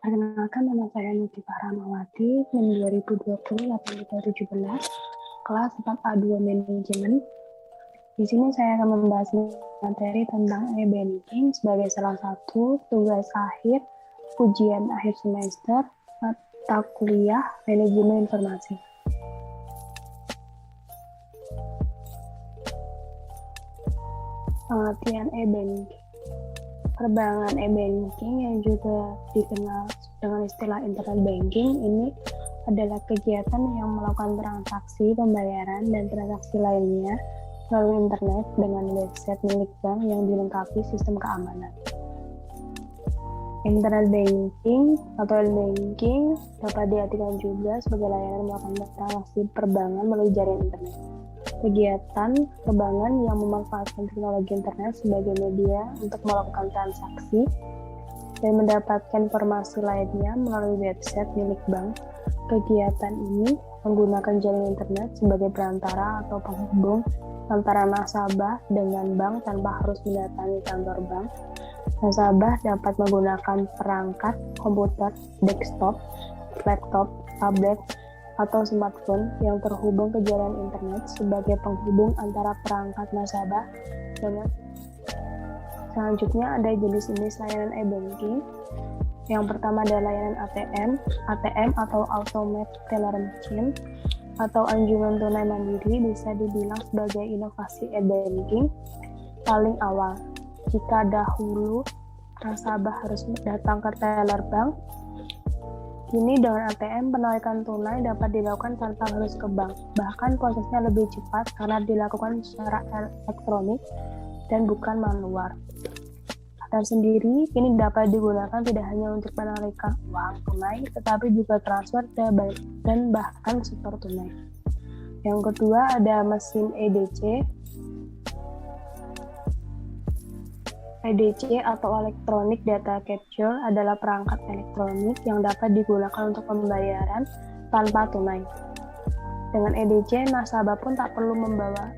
Perkenalkan, nama saya Niti Rahmawati, NIM 2020-2017, kelas 4A2 Manajemen. Di sini saya akan membahas materi tentang e-banking sebagai salah satu tugas akhir ujian akhir semester mata kuliah Manajemen Informasi. Pengertian e-banking. Perbankan e-banking yang juga dikenal dengan istilah internet banking ini adalah kegiatan yang melakukan transaksi pembayaran dan transaksi lainnya melalui internet dengan website milik bank yang dilengkapi sistem keamanan. Internet banking atau e-banking dapat diartikan juga sebagai layanan melakukan transaksi perbankan melalui jaringan internet. Kegiatan perbankan yang memanfaatkan teknologi internet sebagai media untuk melakukan transaksi dan mendapatkan informasi lainnya melalui website milik bank. Kegiatan ini menggunakan jaringan internet sebagai perantara atau penghubung antara nasabah dengan bank tanpa harus mendatangi kantor bank. Nasabah dapat menggunakan perangkat komputer, desktop, laptop, tablet, atau smartphone yang terhubung ke jaringan internet sebagai penghubung antara perangkat nasabah dengan. Selanjutnya ada jenis-jenis layanan e-banking. Yang pertama adalah layanan ATM atau Automated Teller Machine atau anjungan tunai mandiri, bisa dibilang sebagai inovasi e-banking paling awal. Jika dahulu nasabah harus datang ke teller bank, kini dengan ATM penarikan tunai dapat dilakukan tanpa harus ke bank. Bahkan prosesnya lebih cepat karena dilakukan secara elektronik dan bukan manual. ATM sendiri kini dapat digunakan tidak hanya untuk penarikan uang tunai, tetapi juga transfer dan bahkan setor tunai. Yang kedua ada mesin EDC. EDC atau Electronic Data Capture adalah perangkat elektronik yang dapat digunakan untuk pembayaran tanpa tunai. Dengan EDC, nasabah pun tak perlu membawa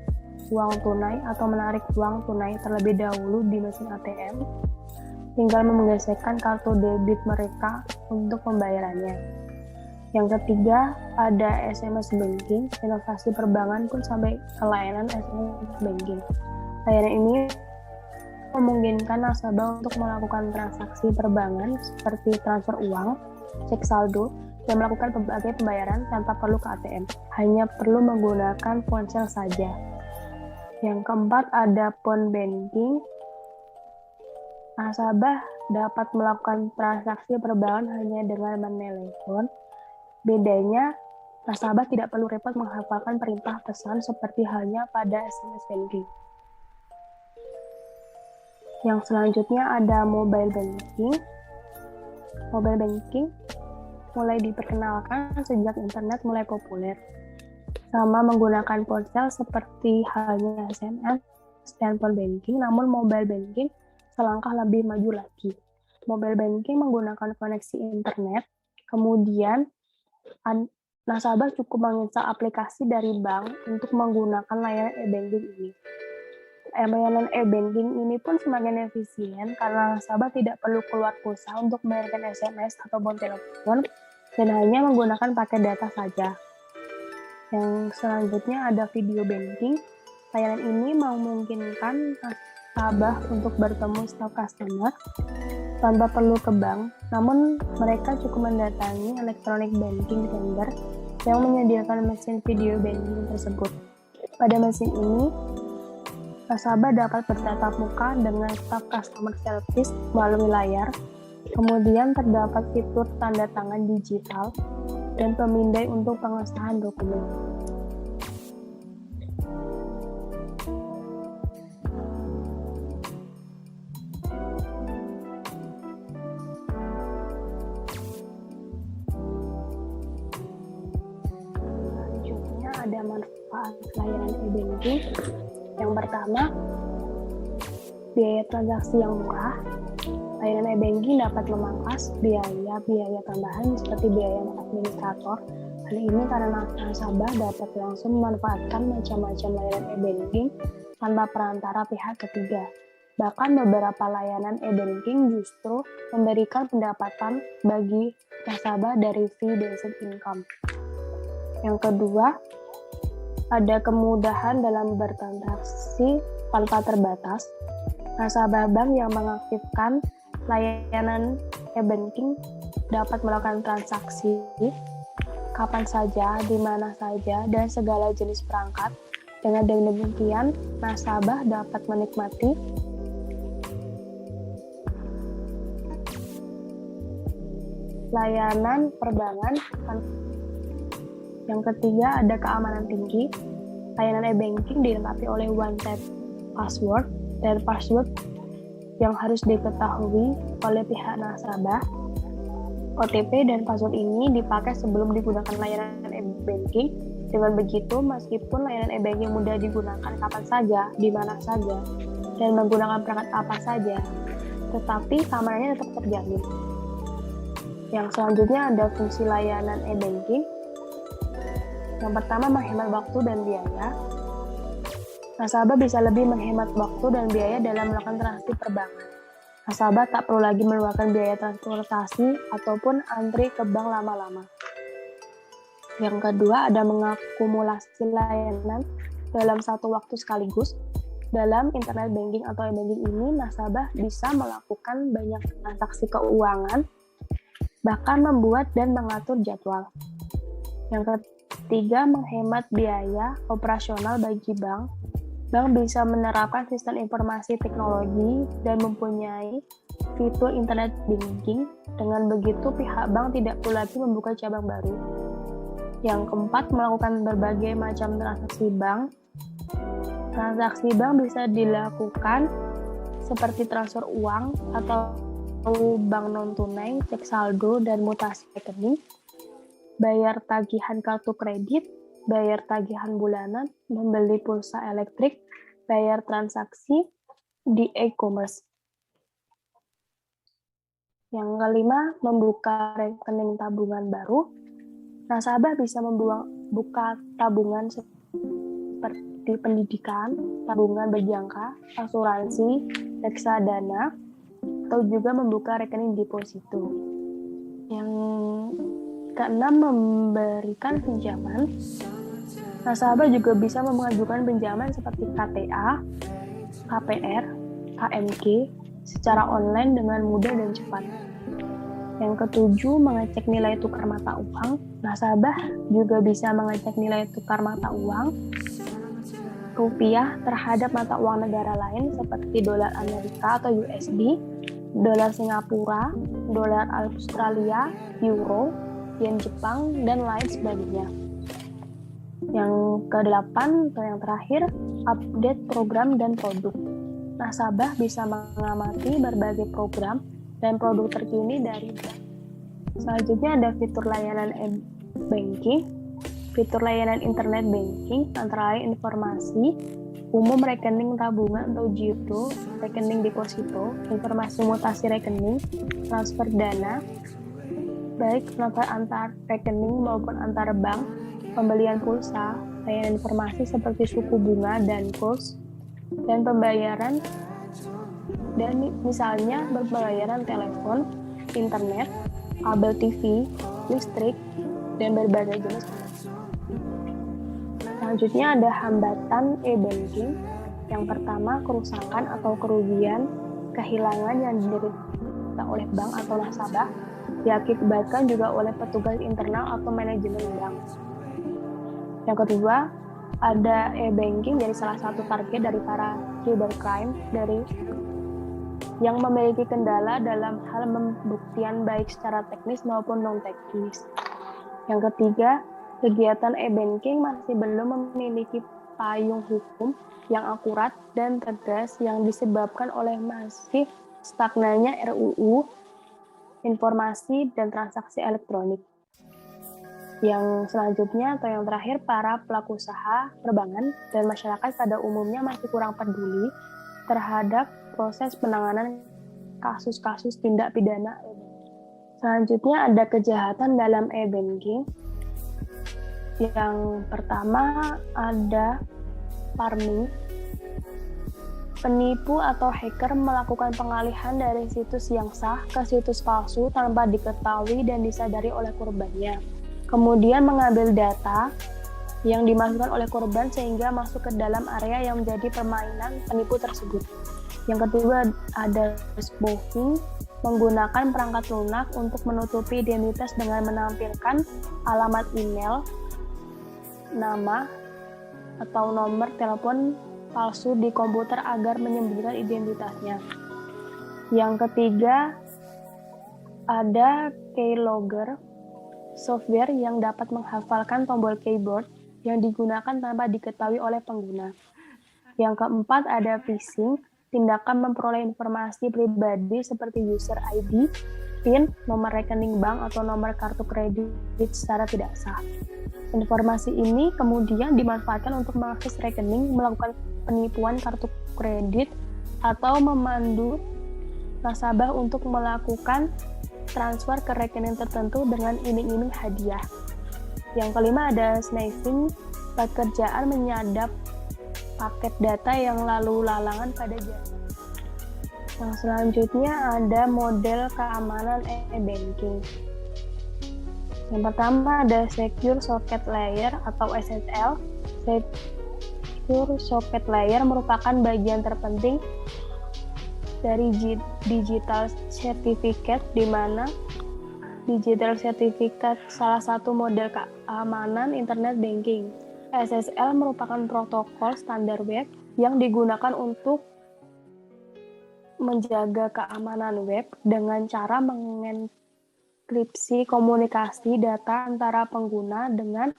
uang tunai atau menarik uang tunai terlebih dahulu di mesin ATM, tinggal menggesekkan kartu debit mereka untuk pembayarannya. Yang ketiga, ada SMS Banking. Inovasi perbankan pun sampai ke layanan SMS Banking. Layanan ini memungkinkan nasabah untuk melakukan transaksi perbankan seperti transfer uang, cek saldo, dan melakukan berbagai pembayaran tanpa perlu ke ATM. Hanya perlu menggunakan ponsel saja. Yang keempat ada phone banking. Nasabah dapat melakukan transaksi perbankan hanya dengan menelepon. Bedanya, nasabah tidak perlu repot menghafalkan perintah pesan seperti halnya pada SMS banking. Yang selanjutnya ada mobile banking. Mobile banking mulai diperkenalkan sejak internet mulai populer. Sama menggunakan ponsel seperti halnya SMS dan phone banking, namun mobile banking selangkah lebih maju lagi. Mobile banking menggunakan koneksi internet, kemudian nasabah cukup menginstal aplikasi dari bank untuk menggunakan layanan e-banking ini. Layanan e-banking ini pun semakin efisien karena nasabah tidak perlu keluar pulsa untuk membayarkan SMS ataupun telepon dan hanya menggunakan paket data saja. Yang selanjutnya ada video banking. Layanan ini memungkinkan nasabah untuk bertemu staf customer tanpa perlu ke bank, namun mereka cukup mendatangi electronic banking center yang menyediakan mesin video banking tersebut. Pada mesin ini, nasabah dapat bertatap muka dengan staf customer service melalui layar. Kemudian terdapat fitur tanda tangan digital dan pemindai untuk pengesahan dokumen. Selanjutnya ada manfaat layanan e-banking. Yang pertama, biaya transaksi yang murah. Layanan e-banking dapat memangkas biaya tambahan seperti biaya administrator. Hal ini karena nasabah dapat langsung memanfaatkan macam-macam layanan e-banking tanpa perantara pihak ketiga. Bahkan beberapa layanan e-banking justru memberikan pendapatan bagi nasabah dari fee-based income. Yang kedua, ada kemudahan dalam bertransaksi tanpa terbatas. Nasabah bank yang mengaktifkan layanan e-banking dapat melakukan transaksi kapan saja, di mana saja, dan segala jenis perangkat. Dengan demikian, nasabah dapat menikmati layanan perbankan. Yang ketiga, ada keamanan tinggi. Layanan e-banking dilengkapi oleh one-time password dan password yang harus diketahui oleh pihak nasabah. OTP dan password ini dipakai sebelum digunakan layanan e-banking. Dengan begitu, meskipun layanan e-banking mudah digunakan kapan saja, di mana saja, dan menggunakan perangkat apa saja, tetapi keamanannya tetap terjamin. Yang selanjutnya ada fungsi layanan e-banking. Yang pertama, menghemat waktu dan biaya. Nasabah bisa lebih menghemat waktu dan biaya dalam melakukan transaksi perbankan. Nasabah tak perlu lagi mengeluarkan biaya transportasi ataupun antri ke bank lama-lama. Yang kedua, ada mengakumulasi layanan dalam satu waktu sekaligus. Dalam internet banking atau e-banking ini, nasabah bisa melakukan banyak transaksi keuangan, bahkan membuat dan mengatur jadwal. Yang ketiga, menghemat biaya operasional bagi bank. Bank bisa menerapkan sistem informasi teknologi dan mempunyai fitur internet banking. Dengan begitu, pihak bank tidak perlu lagi membuka cabang baru. Yang keempat, melakukan berbagai macam transaksi bank. Transaksi bank bisa dilakukan seperti transfer uang atau bank non-tunai, cek saldo, dan mutasi rekening, bayar tagihan kartu kredit, bayar tagihan bulanan, membeli pulsa elektrik, bayar transaksi di e-commerce. Yang kelima, membuka rekening tabungan baru. Nasabah bisa membuka tabungan seperti pendidikan, tabungan berjangka, asuransi, reksadana, atau juga membuka rekening deposito. Yang keenam, memberikan pinjaman. Nasabah juga bisa mengajukan pinjaman seperti KTA, KPR, KMG secara online dengan mudah dan cepat. Yang ketujuh, mengecek nilai tukar mata uang. Nasabah juga bisa mengecek nilai tukar mata uang rupiah terhadap mata uang negara lain seperti dolar Amerika atau USD, dolar Singapura, dolar Australia, euro, yen Jepang, dan lain sebagainya. Yang kedelapan atau yang terakhir, update program dan produk. Nasabah bisa mengamati berbagai program dan produk terkini dari bank. Selanjutnya ada fitur layanan e-banking. Fitur layanan internet banking antara lain informasi umum rekening tabungan atau giro, rekening deposito, informasi mutasi rekening, transfer dana, baik transfer antar rekening maupun antar bank, pembelian pulsa, layanan informasi seperti suku bunga dan kurs, dan pembayaran, dan misalnya pembayaran telepon, internet, kabel TV, listrik, dan berbagai jenis. Selanjutnya ada hambatan e-banking. Yang pertama, kerusakan atau kerugian, kehilangan yang diderita oleh bank atau nasabah, diakibatkan juga oleh petugas internal atau manajemen bank. Yang kedua, ada e-banking jadi salah satu target dari para cybercrime yang memiliki kendala dalam hal pembuktian baik secara teknis maupun non-teknis. Yang ketiga, kegiatan e-banking masih belum memiliki payung hukum yang akurat dan tegas yang disebabkan oleh masih stagnannya RUU informasi dan transaksi elektronik. Yang selanjutnya atau yang terakhir, para pelaku usaha perbankan dan masyarakat pada umumnya masih kurang peduli terhadap proses penanganan kasus-kasus tindak pidana e-banking. Selanjutnya ada kejahatan dalam e-banking. Yang pertama ada farming. Penipu atau hacker melakukan pengalihan dari situs yang sah ke situs palsu tanpa diketahui dan disadari oleh korbannya. Kemudian mengambil data yang dimasukkan oleh korban sehingga masuk ke dalam area yang menjadi permainan penipu tersebut. Yang kedua ada spoofing, menggunakan perangkat lunak untuk menutupi identitas dengan menampilkan alamat email, nama, atau nomor telepon palsu di komputer agar menyembunyikan identitasnya. Yang ketiga, ada keylogger, software yang dapat menghafalkan tombol keyboard yang digunakan tanpa diketahui oleh pengguna. Yang keempat, ada phishing, tindakan memperoleh informasi pribadi seperti user ID, PIN, nomor rekening bank, atau nomor kartu kredit secara tidak sah. Informasi ini kemudian dimanfaatkan untuk mengakses rekening, melakukan penipuan kartu kredit, atau memandu nasabah untuk melakukan transfer ke rekening tertentu dengan iming-iming hadiah. Yang kelima ada sniffing, pekerjaan menyadap paket data yang lalu lalangan pada jaringan. Yang selanjutnya ada model keamanan e-banking. Yang pertama ada Secure Socket Layer atau SSL. Secure Socket Layer merupakan bagian terpenting dari digital certificate, di mana digital certificate salah satu model keamanan internet banking. SSL merupakan protokol standar web yang digunakan untuk menjaga keamanan web dengan cara mengenkripsi komunikasi data antara pengguna dengan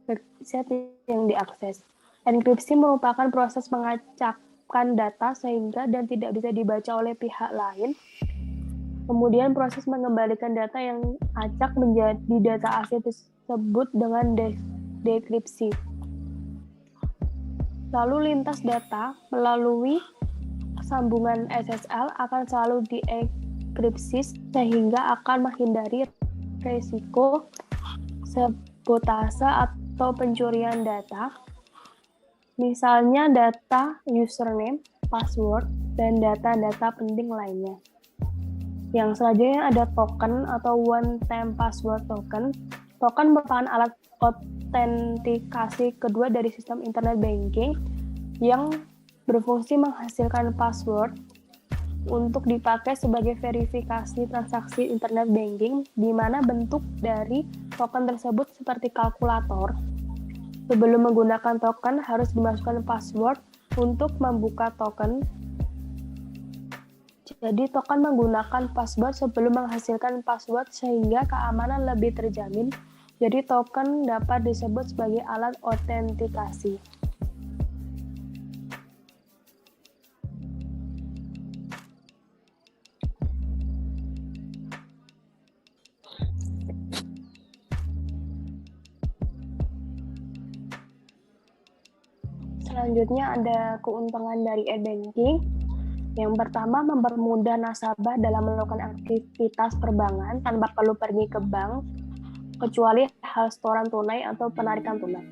website yang diakses. Enkripsi merupakan proses mengacakkan data sehingga dan tidak bisa dibaca oleh pihak lain. Kemudian proses mengembalikan data yang acak menjadi data asli tersebut dengan dekripsi. Lalu lintas data melalui sambungan SSL akan selalu dienkripsi sehingga akan menghindari risiko sabotase atau pencurian data. Misalnya data username, password, dan data-data penting lainnya. Yang selanjutnya ada token atau one-time password token. Token merupakan alat autentikasi kedua dari sistem internet banking yang berfungsi menghasilkan password untuk dipakai sebagai verifikasi transaksi internet banking, di mana bentuk dari token tersebut seperti kalkulator. Sebelum menggunakan token, harus dimasukkan password untuk membuka token. Jadi, token menggunakan password sebelum menghasilkan password sehingga keamanan lebih terjamin. Jadi, token dapat disebut sebagai alat autentikasi. Selanjutnya ada keuntungan dari e-banking. Yang pertama, mempermudah nasabah dalam melakukan aktivitas perbankan tanpa perlu pergi ke bank, kecuali hal setoran tunai atau penarikan tunai.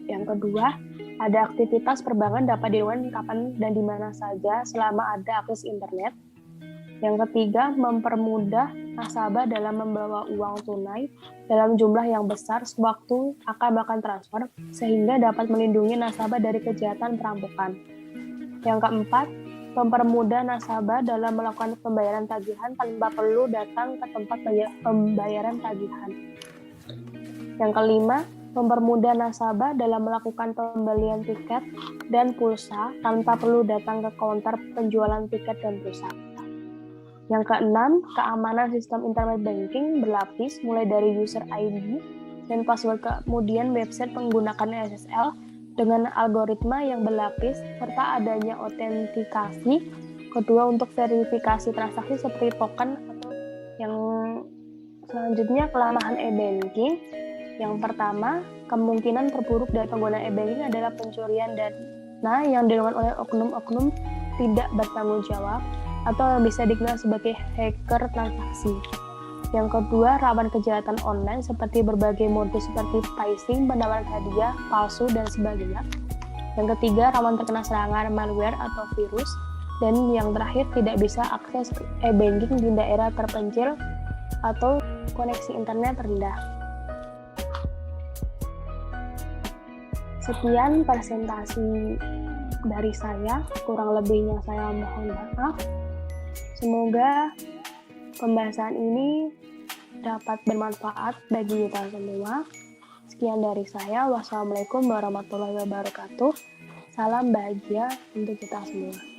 Yang kedua, ada aktivitas perbankan dapat dilakukan kapan dan di mana saja selama ada akses internet. Yang ketiga, mempermudah nasabah dalam membawa uang tunai dalam jumlah yang besar sewaktu akan melakukan transfer, sehingga dapat melindungi nasabah dari kejahatan perampokan. Yang keempat, mempermudah nasabah dalam melakukan pembayaran tagihan tanpa perlu datang ke tempat pembayaran tagihan. Yang kelima, mempermudah nasabah dalam melakukan pembelian tiket dan pulsa tanpa perlu datang ke counter penjualan tiket dan pulsa. Yang keenam, keamanan sistem internet banking berlapis mulai dari user ID dan password, kemudian website menggunakan SSL dengan algoritma yang berlapis, serta adanya autentikasi kedua untuk verifikasi transaksi seperti token. Atau yang selanjutnya, kelemahan e-banking. Yang pertama, kemungkinan terburuk dari pengguna e-banking adalah pencurian dana yang dilakukan oleh oknum-oknum tidak bertanggung jawab atau yang bisa dikenal sebagai hacker transaksi. Yang kedua, rawan kejahatan online seperti berbagai modus seperti phishing, penawaran hadiah palsu, dan sebagainya. Yang ketiga, rawan terkena serangan malware atau virus. Dan yang terakhir, tidak bisa akses e-banking di daerah terpencil atau koneksi internet rendah. Sekian presentasi dari saya, kurang lebihnya saya mohon maaf. Semoga pembahasan ini dapat bermanfaat bagi kita semua. Sekian dari saya. Wassalamualaikum warahmatullahi wabarakatuh. Salam bahagia untuk kita semua.